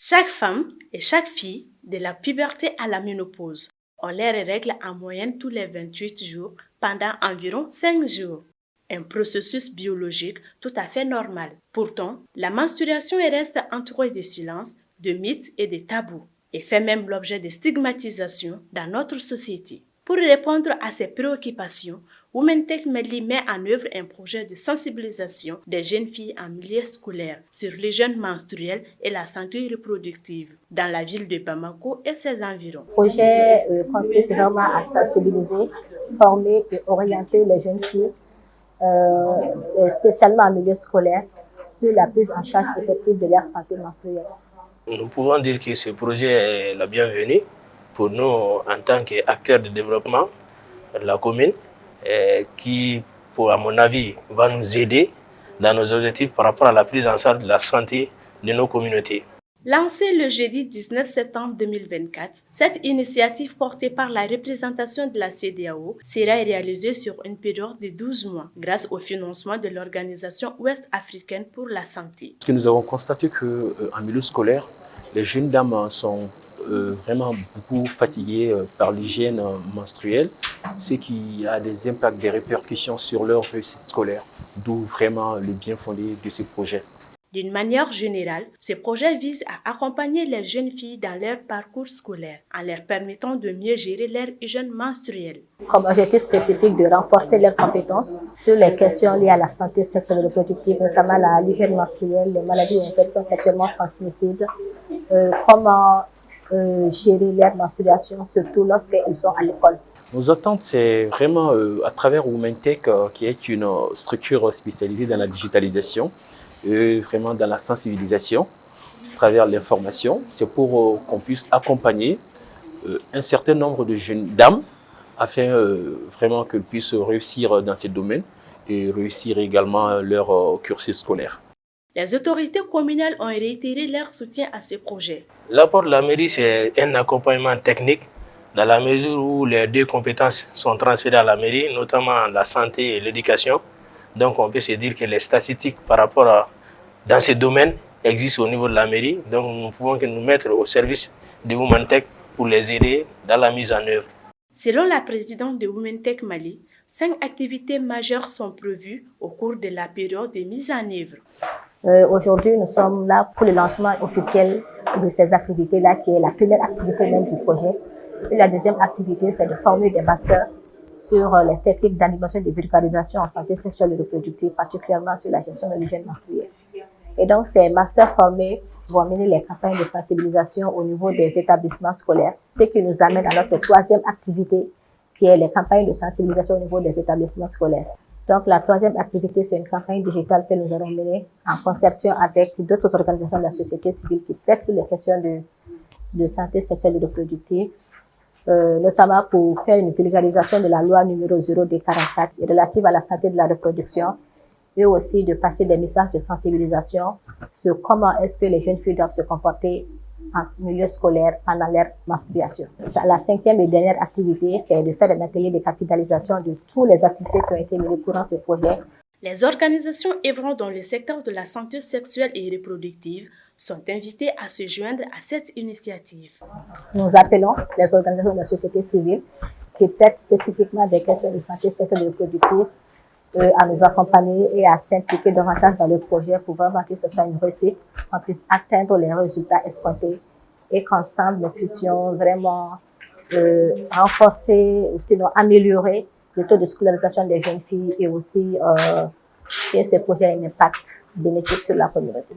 Chaque femme et chaque fille, de la puberté à la ménopause, ont leurs règles en moyenne tous les 28 jours pendant environ 5 jours. Un processus biologique tout à fait normal. Pourtant, la menstruation reste entourée de silence, de mythes et de tabous, et fait même l'objet de stigmatisation dans notre société. Pour répondre à ces préoccupations, Womentech Mali met en œuvre un projet de sensibilisation des jeunes filles en milieu scolaire sur l'hygiène menstruelle et la santé reproductive dans la ville de Bamako et ses environs. Le projet consiste vraiment à sensibiliser, former et orienter les jeunes filles, spécialement en milieu scolaire, sur la prise en charge effective de leur santé menstruelle. Nous pouvons dire que ce projet est la bienvenue pour nous en tant qu'acteurs de développement de la commune, qui, à mon avis, va nous aider dans nos objectifs par rapport à la prise en charge de la santé de nos communautés. Lancée le jeudi 19 septembre 2024, cette initiative portée par la représentation de la CEDEAO sera réalisée sur une période de 12 mois grâce au financement de l'Organisation ouest-africaine pour la santé. Parce que nous avons constaté qu'en milieu scolaire, les jeunes dames sont vraiment beaucoup fatiguées par l'hygiène menstruelle, ce qui a des impacts, des répercussions sur leur réussite scolaire, d'où vraiment le bien fondé de ce projet. D'une manière générale, ce projet vise à accompagner les jeunes filles dans leur parcours scolaire en leur permettant de mieux gérer leur hygiène menstruelle. Comme objectif spécifique de renforcer leurs compétences sur les questions liées à la santé sexuelle et reproductive, notamment l'hygiène menstruelle, les maladies et infections sexuellement transmissibles, comment gérer leur menstruation, surtout lorsqu'ils sont à l'école. Nos attentes, c'est vraiment à travers Womentech, qui est une structure spécialisée dans la digitalisation, vraiment dans la sensibilisation, à travers l'information. C'est pour qu'on puisse accompagner un certain nombre de jeunes dames afin vraiment qu'elles puissent réussir dans ces domaines et réussir également leur cursus scolaire. Les autorités communales ont réitéré leur soutien à ce projet. L'apport de la mairie, c'est un accompagnement technique dans la mesure où les deux compétences sont transférées à la mairie, notamment la santé et l'éducation. Donc on peut se dire que les statistiques par rapport dans ces domaines existent au niveau de la mairie. Donc nous pouvons nous mettre au service de Womentech pour les aider dans la mise en œuvre. Selon la présidente de Womentech Mali, 5 activités majeures sont prévues au cours de la période de mise en œuvre. Aujourd'hui, nous sommes là pour le lancement officiel de ces activités-là, qui est la première activité même du projet. Et la deuxième activité, c'est de former des masters sur les techniques d'animation et de vulgarisation en santé sexuelle et reproductive, particulièrement sur la gestion de l'hygiène menstruelle. Et donc, ces masters formés vont mener les campagnes de sensibilisation au niveau des établissements scolaires, ce qui nous amène à notre troisième activité, qui est les campagnes de sensibilisation au niveau des établissements scolaires. Donc, la troisième activité, c'est une campagne digitale que nous allons mener en concertation avec d'autres organisations de la société civile qui traitent sur les questions de santé sexuelle et reproductive, notamment pour faire une vulgarisation de la loi numéro 0D44 relative à la santé de la reproduction, et aussi de passer des messages de sensibilisation sur comment est-ce que les jeunes filles doivent se comporter en milieu scolaire pendant leur menstruation. La cinquième et dernière activité, c'est de faire un atelier de capitalisation de toutes les activités qui ont été menées courant ce projet. Les organisations œuvrant dans le secteur de la santé sexuelle et reproductive sont invitées à se joindre à cette initiative. Nous appelons les organisations de la société civile qui traitent spécifiquement des questions de santé sexuelle et reproductive à nous accompagner et à s'impliquer davantage dans le projet pour vraiment que ce soit une réussite, qu'on puisse atteindre les résultats escomptés et qu'ensemble nous puissions vraiment renforcer, sinon améliorer le taux de scolarisation des jeunes filles et aussi que ce projet ait un impact bénéfique sur la communauté.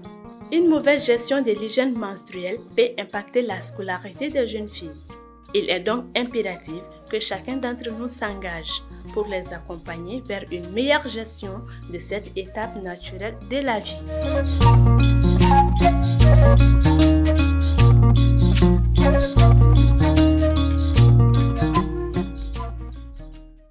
Une mauvaise gestion de l'hygiène menstruelle peut impacter la scolarité des jeunes filles. Il est donc impératif que chacun d'entre nous s'engage pour les accompagner vers une meilleure gestion de cette étape naturelle de la vie.